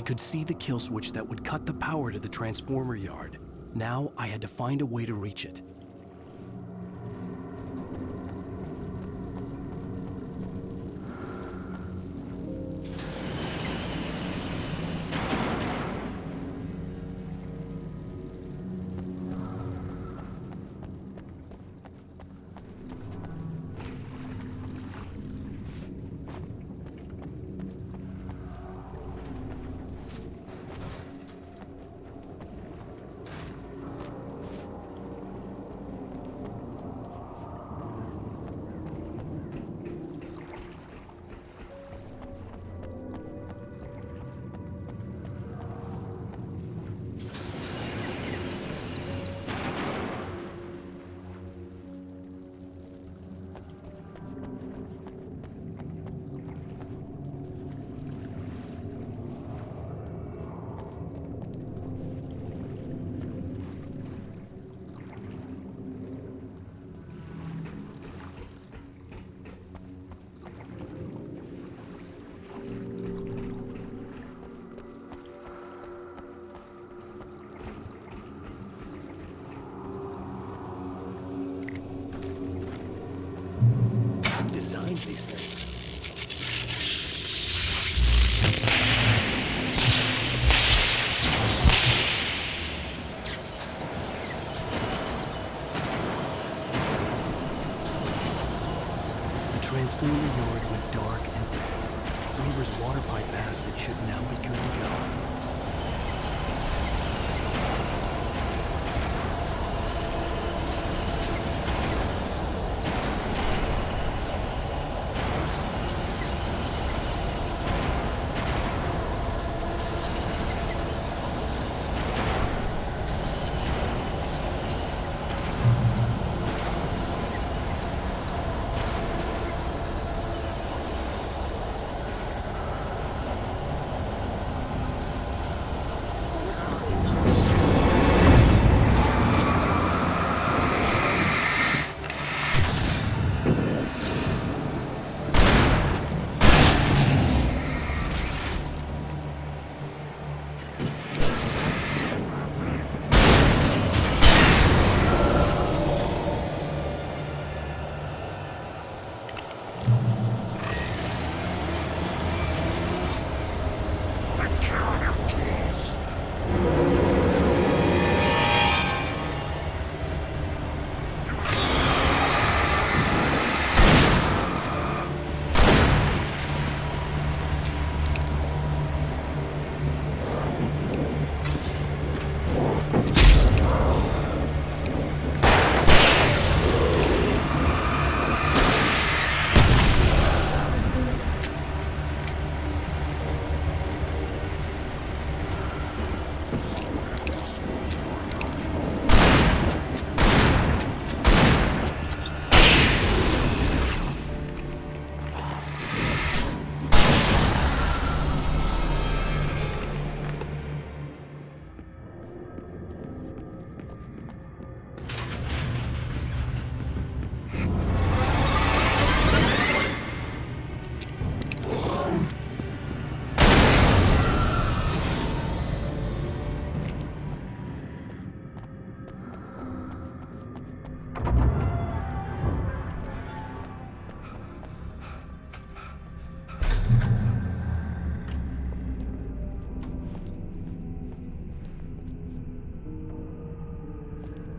I could see the kill switch that would cut the power to the transformer yard. Now I had to find a way to reach it. Designed these things. The transformer yard went dark and dead. Weaver's water pipe passage should now be good to go.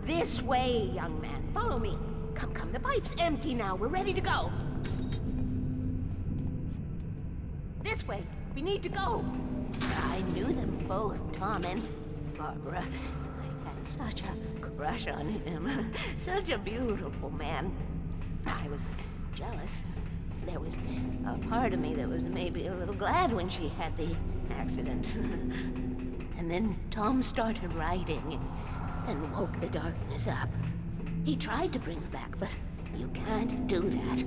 This way, young man. Follow me. Come, come. The pipe's empty now. We're ready to go. This way. We need to go. I knew them both, Tom and Barbara. I had such a crush on him. Such a beautiful man. I was jealous. There was a part of me that was maybe a little glad when she had the accident. And then Tom started writing and woke the darkness up. He tried to bring her back, but you can't do that.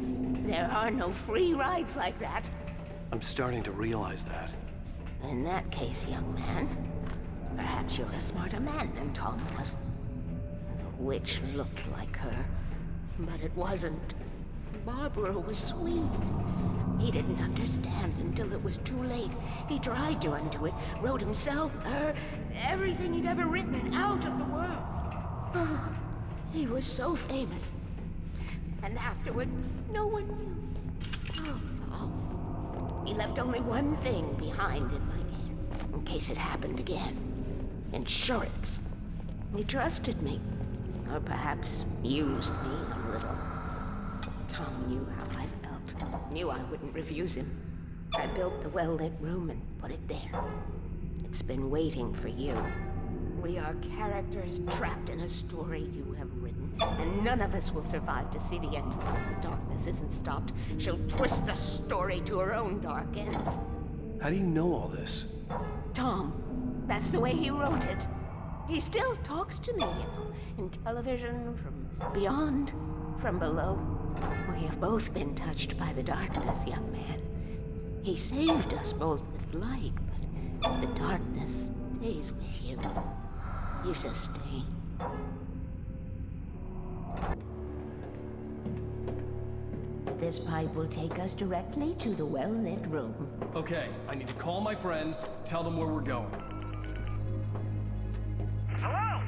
There are no free rides like that. I'm starting to realize that. In that case, young man, perhaps you're a smarter man than Tom was. The witch looked like her, but it wasn't. Barbara was sweet. He didn't understand until it was too late. He tried to undo it, wrote himself, her, everything he'd ever written out of the world. Oh, he was so famous. And afterward, no one knew. Oh, Tom. He left only one thing behind in my care, in case it happened again. Insurance. He trusted me. Or perhaps used me a little. Tom knew how I felt. Knew I wouldn't refuse him. I built the well-lit room and put it there. It's been waiting for you. We are characters trapped in a story you have written, and none of us will survive to see the end of it if the darkness isn't stopped. She'll twist the story to her own dark ends. How do you know all this? Tom, that's the way he wrote it. He still talks to me, you know, in television, from beyond, from below. We have both been touched by the darkness, young man. He saved us both with light, but the darkness stays with you. You sustain. This pipe will take us directly to the well-lit room. Okay, I need to call my friends, tell them where we're going. Hello?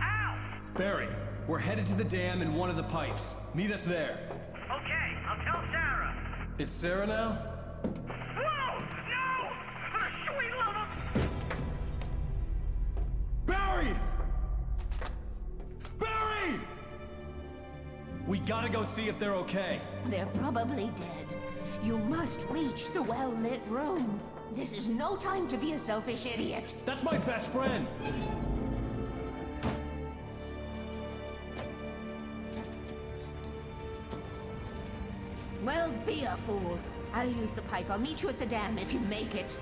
Al! Barry, we're headed to the dam in one of the pipes. Meet us there. Okay, I'll tell Sarah. It's Sarah now? Whoa! No! For the sweet love of... Barry! Barry! We gotta go see if they're okay. They're probably dead. You must reach the well-lit room. This is no time to be a selfish idiot. That's my best friend. Well, be a fool. I'll use the pipe. I'll meet you at the dam if you make it.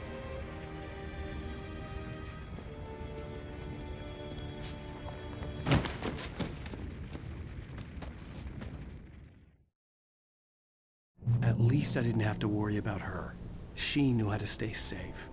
At least I didn't have to worry about her. She knew how to stay safe.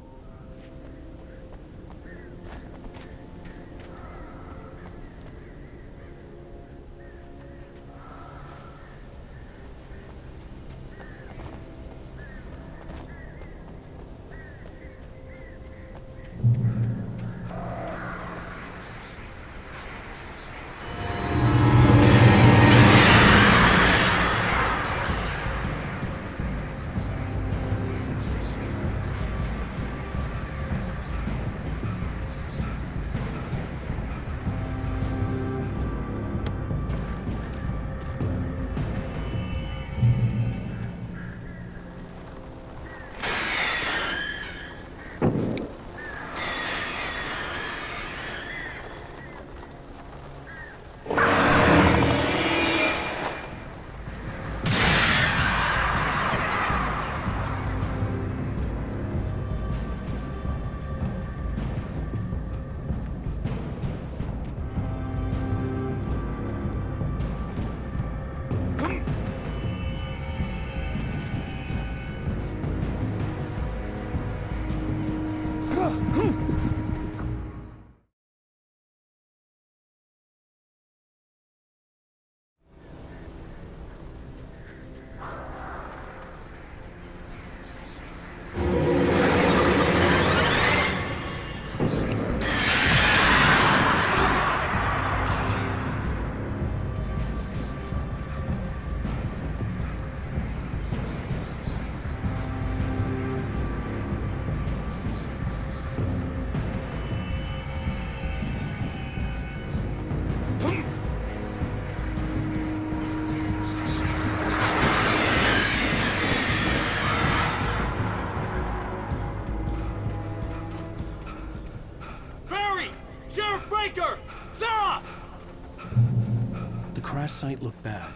The crash site looked bad,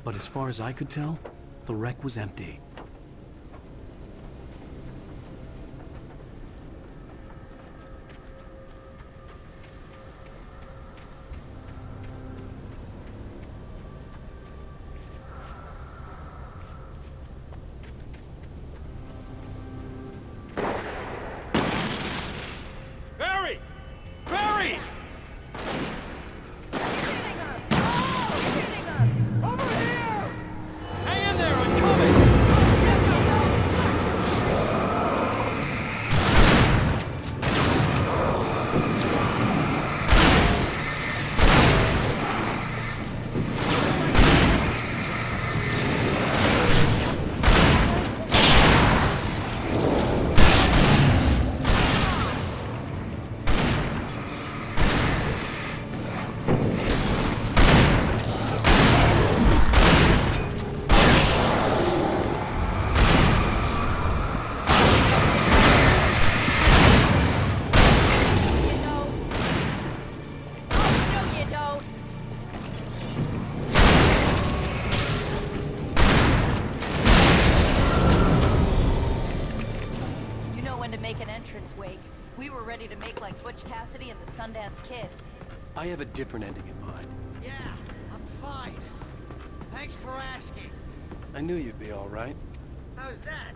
but as far as I could tell, the wreck was empty. Barry! Barry! Hang in there, I'm coming! make an entrance, Wake. We were ready to make like Butch Cassidy and the Sundance Kid. I have a different ending in mind. Yeah, I'm fine. Thanks for asking. I knew you'd be all right. How's that?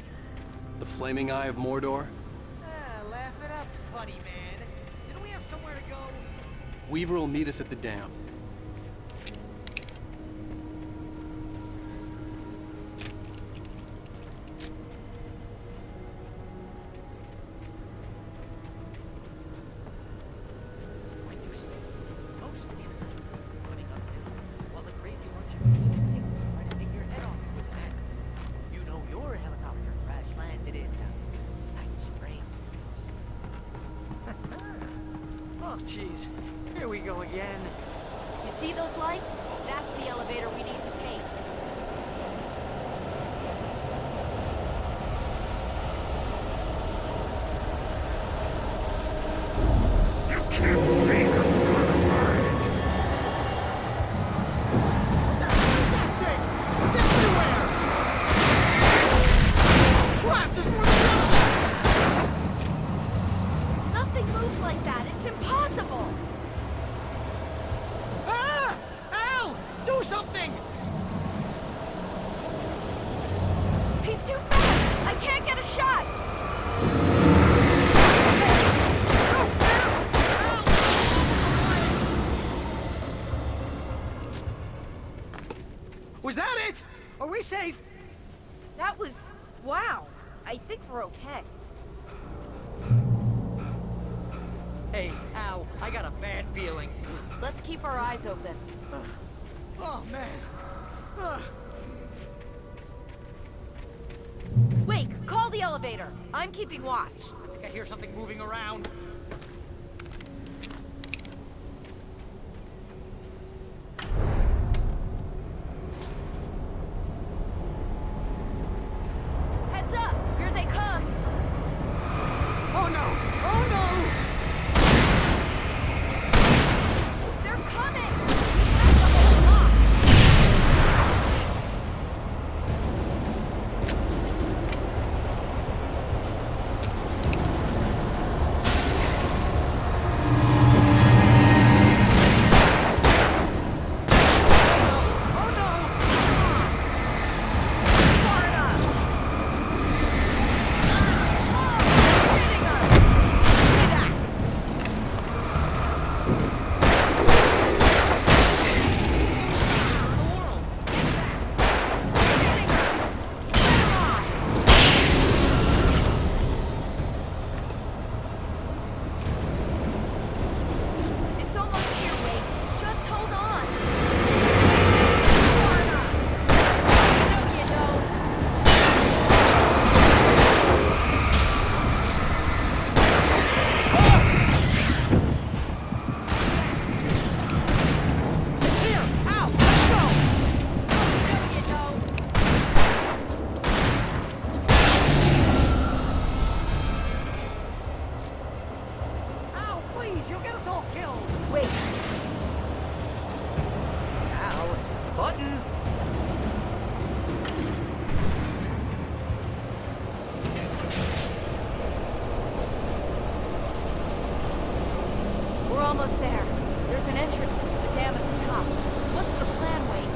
The flaming eye of Mordor? Laugh it up, funny man. Didn't we have somewhere to go? Weaver will meet us at the dam. Went through space. Most of it. Running uphill. While the crazy bunch of things try to take your head off with nets. You know your helicopter crash landed in Night Springs. Oh, jeez. Here we go again. You see those lights? That's the elevator we need to take. Nothing moves like that. It's impossible. Ah! Al! Do something! He's too fast. I can't get a shot. Was that it? Are we safe? That was... wow. I think we're okay. Hey, Al, I got a bad feeling. Let's keep our eyes open. Oh, man. Wake, call the elevator. I'm keeping watch. I think I hear something moving around. Heads up! Here they come! Oh, no! Oh, no! They're coming! We have to hold them off. Oh, no! Far enough! Hitting us! Get back! Hitting her! Get her on! It's almost here, Wake. Just hold on. Far enough. No, you don't. It's here! Al, let's go! No, you don't. Al, please, you'll get us all killed! Wait. Al, button! We're almost there. There's an entrance into the dam at the top. What's the plan, Wake?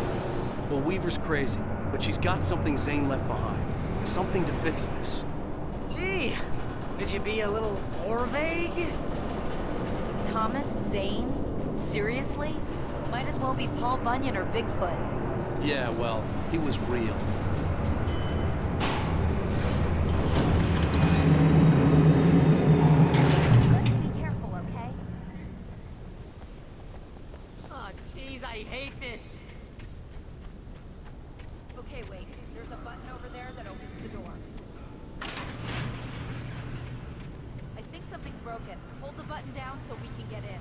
Well, Weaver's crazy, but she's got something Zane left behind. Something to fix this. Gee, could you be a little more vague? Thomas Zane? Seriously? Might as well be Paul Bunyan or Bigfoot. Yeah, well, he was real. Let's be careful, okay? Oh, jeez, I hate this. Okay, Wake. There's a button over there that opens the door. I think something's broken. Hold the button down so we can get in.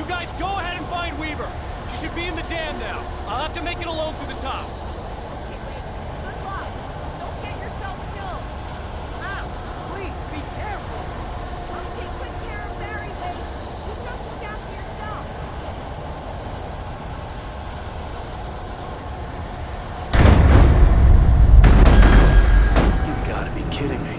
guys go ahead and find Weaver. She should be in the dam now. I'll have to make it alone through the top. Good luck. Don't get yourself killed. Ow, please be careful. I'll take good care of Barry, Wade. You just look after yourself. You gotta be kidding me.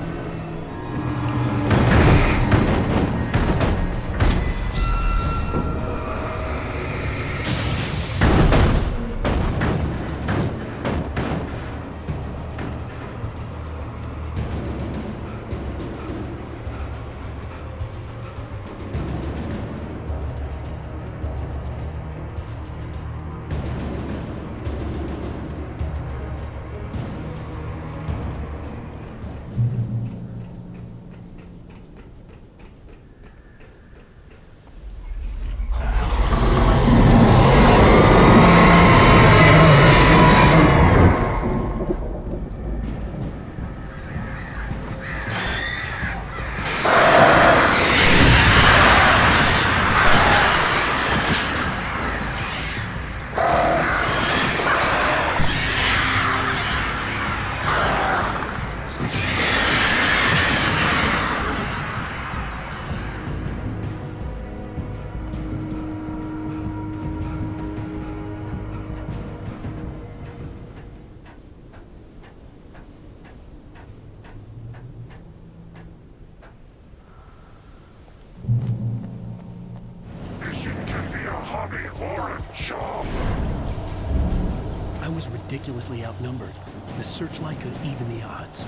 I was ridiculously outnumbered. The searchlight could even the odds.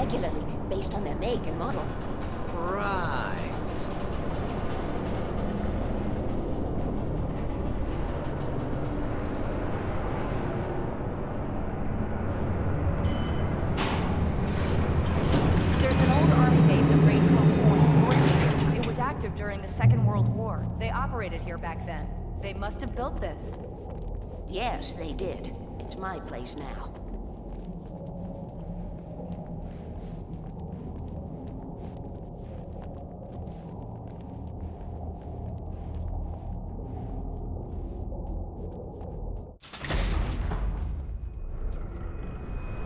regularly based on their make and model. Right. There's an old army base at Raincoat Point, north here. It was active during the Second World War. They operated here back then. They must have built this. Yes, they did. It's my place now.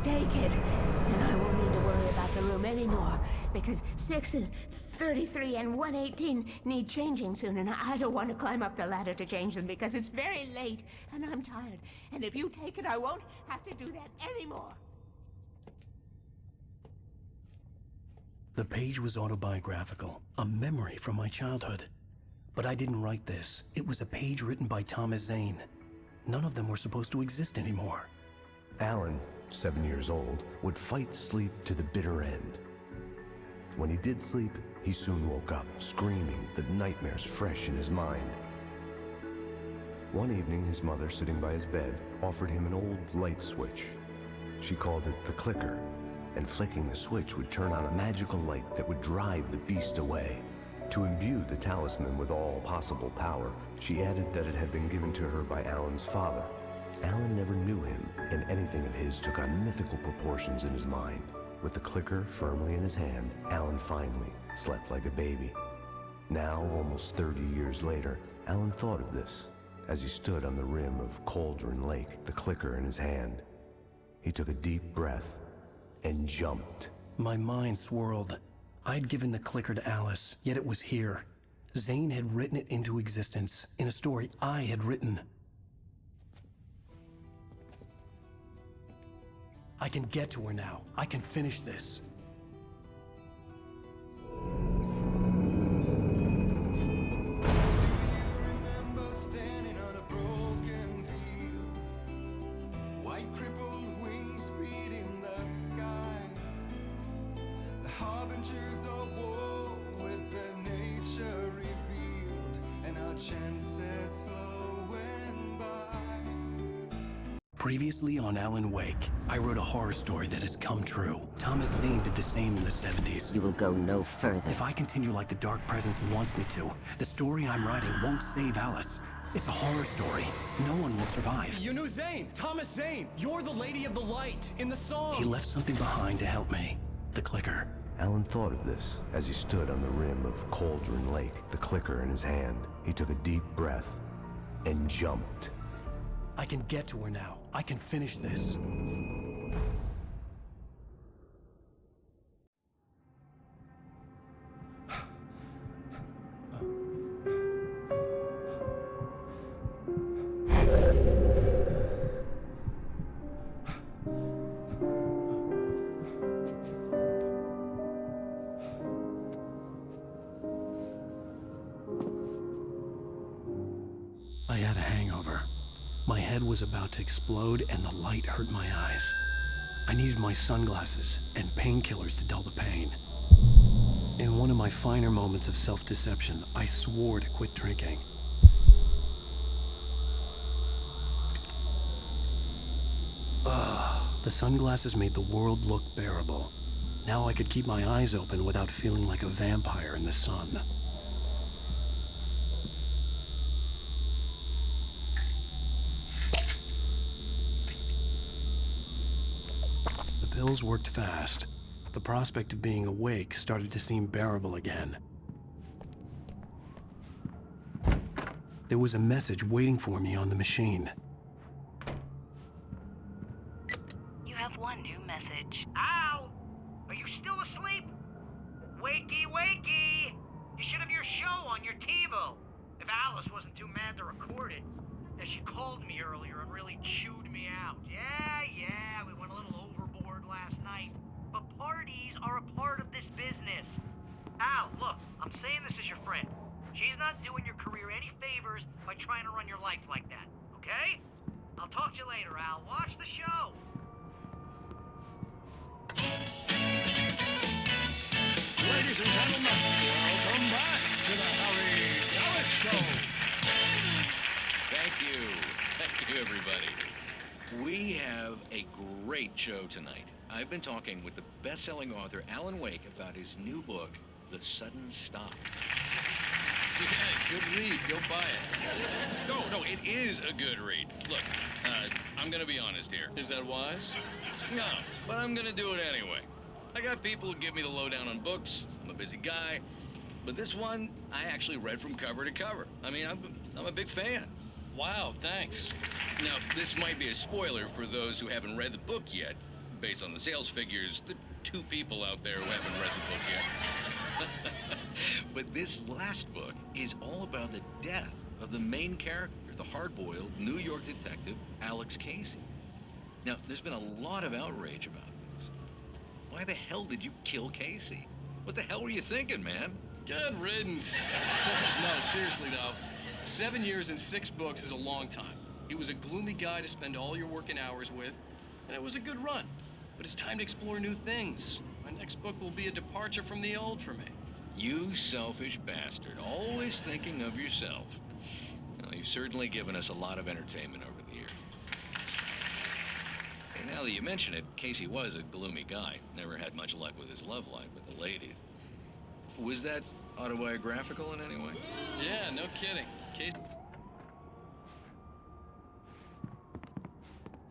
Take it, and I won't need to worry about the room anymore, because 6 and 33 and 118 need changing soon, and I don't want to climb up the ladder to change them because it's very late, and I'm tired. And if you take it, I won't have to do that anymore. The page was autobiographical, a memory from my childhood. But I didn't write this. It was a page written by Thomas Zane. None of them were supposed to exist anymore. Alan, 7 years old, would fight sleep to the bitter end. When he did sleep, he soon woke up, screaming, the nightmares fresh in his mind. One evening, his mother, sitting by his bed, offered him an old light switch. She called it the clicker, and flicking the switch would turn on a magical light that would drive the beast away. To imbue the talisman with all possible power, she added that it had been given to her by Alan's father. Alan never knew him, and anything of his took on mythical proportions in his mind. With the clicker firmly in his hand, Alan finally slept like a baby. Now, almost 30 years later, Alan thought of this as he stood on the rim of Cauldron Lake, the clicker in his hand. He took a deep breath and jumped. My mind swirled. I'd given the clicker to Alice, yet it was here. Zane had written it into existence in a story I had written. I can get to her now. I can finish this. Remember standing on a broken field, white crippled wings beating the sky, the harbingers of war with their nature revealed, and our chances flowing by. Previously on Alan Wake, I wrote a horror story that has come true. Thomas Zane did the same in the 70s. You will go no further. If I continue like the Dark Presence wants me to, the story I'm writing won't save Alice. It's a horror story. No one will survive. You knew Zane! Thomas Zane! You're the Lady of the Light in the song! He left something behind to help me. The clicker. Alan thought of this as he stood on the rim of Cauldron Lake, the clicker in his hand. He took a deep breath and jumped. I can get to her now. I can finish this. I had a hangover. My head was about to explode and the light hurt my eyes. I needed my sunglasses and painkillers to dull the pain. In one of my finer moments of self-deception, I swore to quit drinking. The sunglasses made the world look bearable. Now I could keep my eyes open without feeling like a vampire in the sun. The pills worked fast. The prospect of being awake started to seem bearable again. There was a message waiting for me on the machine. You have one new message. Ow! Are you still asleep? Wakey, wakey! You should have your show on your TiVo. If Alice wasn't too mad to record it. As she called me earlier and really chewed me out. Yeah, we went a little overboard last night. But parties are a part of this business. Al, look, I'm saying this as your friend. She's not doing your career any favors by trying to run your life like that, okay? I'll talk to you later, Al. Watch the show. Ladies and gentlemen, welcome back to the Harry Gallic Show. Thank you. Thank you, everybody. We have a great show tonight. I've been talking with the best-selling author Alan Wake about his new book, The Sudden Stop. Yeah, good read. Go buy it. No, it is a good read. Look, I'm gonna be honest here. Is that wise? No, but I'm gonna do it anyway. I got people who give me the lowdown on books. I'm a busy guy. But this one, I actually read from cover to cover. I mean, I'm a big fan. Wow, thanks. Now, this might be a spoiler for those who haven't read the book yet. Based on the sales figures, the 2 people out there who haven't read the book yet. But this last book is all about the death of the main character, the hard-boiled New York detective, Alex Casey. Now, there's been a lot of outrage about this. Why the hell did you kill Casey? What the hell were you thinking, man? Good riddance. No, seriously though, 7 years and 6 books is a long time. He was a gloomy guy to spend all your working hours with, and it was a good run. But it's time to explore new things. My next book will be a departure from the old for me. You selfish bastard, always thinking of yourself. Well, you've certainly given us a lot of entertainment over the years. Hey, now that you mention it, Casey was a gloomy guy. Never had much luck with his love life with the ladies. Was that autobiographical in any way? Yeah, no kidding. Casey.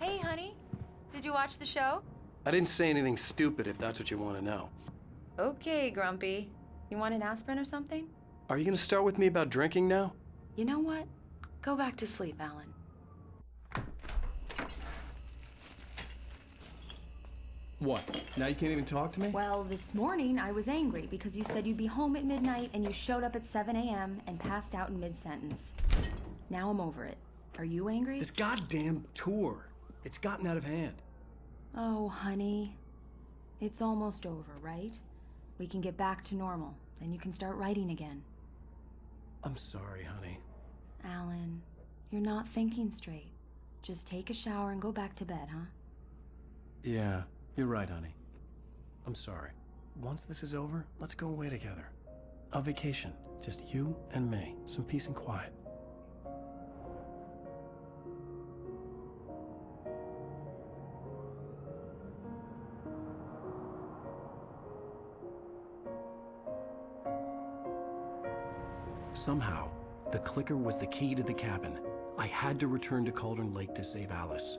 Hey, honey. Did you watch the show? I didn't say anything stupid if that's what you want to know. Okay, Grumpy. You want an aspirin or something? Are you going to start with me about drinking now? You know what? Go back to sleep, Alan. What? Now you can't even talk to me? Well, this morning I was angry because you said you'd be home at midnight and you showed up at 7 a.m. and passed out in mid-sentence. Now I'm over it. Are you angry? This goddamn tour. It's gotten out of hand. Oh, honey. It's almost over, right? We can get back to normal. Then you can start writing again. I'm sorry, honey. Alan, you're not thinking straight. Just take a shower and go back to bed, huh? Yeah, you're right, honey. I'm sorry. Once this is over, let's go away together. A vacation. Just you and me. Some peace and quiet. Somehow, the clicker was the key to the cabin. I had to return to Cauldron Lake to save Alice.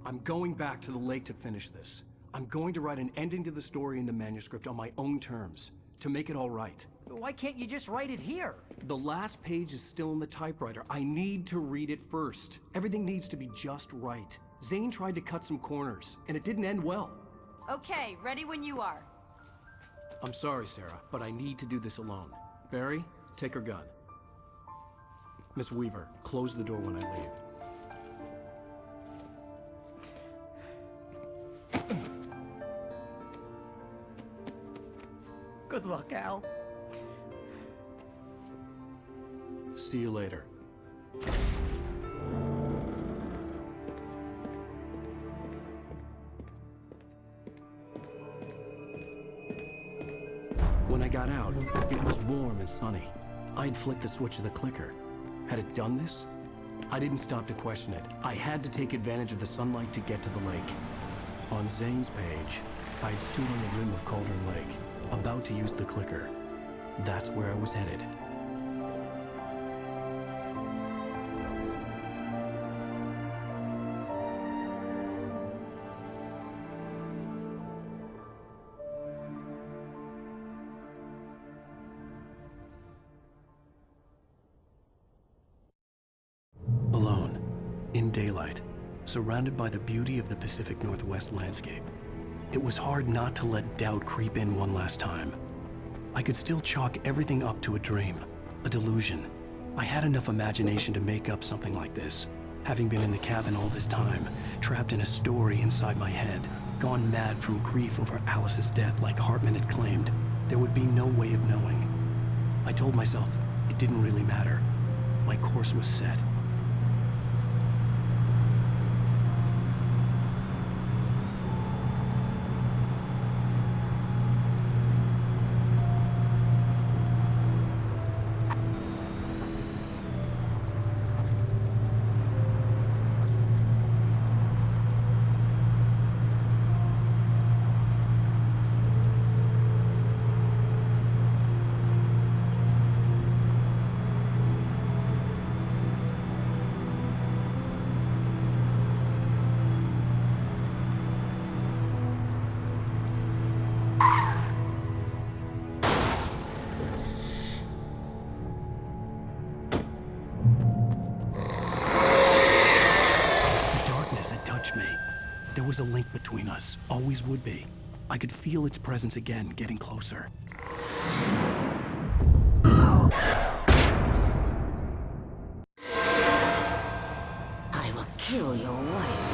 I'm going back to the lake to finish this. I'm going to write an ending to the story in the manuscript on my own terms, to make it all right. Why can't you just write it here? The last page is still in the typewriter. I need to read it first. Everything needs to be just right. Zane tried to cut some corners, and it didn't end well. Okay, ready when you are. I'm sorry, Sarah, but I need to do this alone. Barry, take her gun. Miss Weaver, close the door when I leave. Good luck, Al. See you later. When I got out, it was warm and sunny. I'd flicked the switch of the clicker. Had it done this? I didn't stop to question it. I had to take advantage of the sunlight to get to the lake. On Zane's page, I'd stood on the rim of Cauldron Lake, about to use the clicker. That's where I was headed. Alone, in daylight, surrounded by the beauty of the Pacific Northwest landscape, it was hard not to let doubt creep in one last time. I could still chalk everything up to a dream, a delusion. I had enough imagination to make up something like this, having been in the cabin all this time, trapped in a story inside my head, gone mad from grief over Alice's death like Hartman had claimed. There would be no way of knowing. I told myself it didn't really matter. My course was set. The darkness had touched me. There was a link between us, always would be. I could feel its presence again, getting closer. I will kill your wife.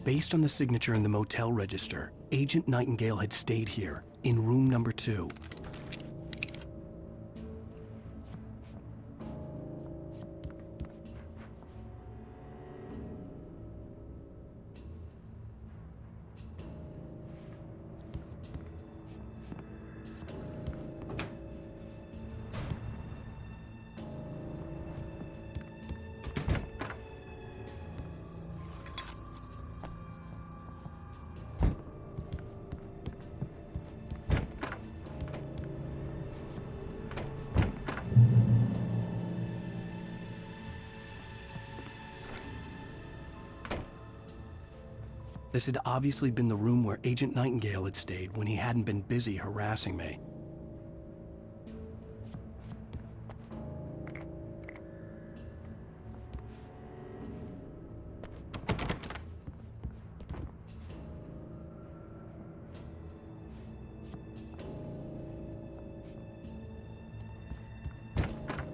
Based on the signature in the motel register, Agent Nightingale had stayed here, in room number 2. This had obviously been the room where Agent Nightingale had stayed when he hadn't been busy harassing me.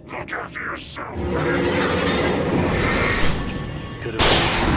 Look after yourself. Could have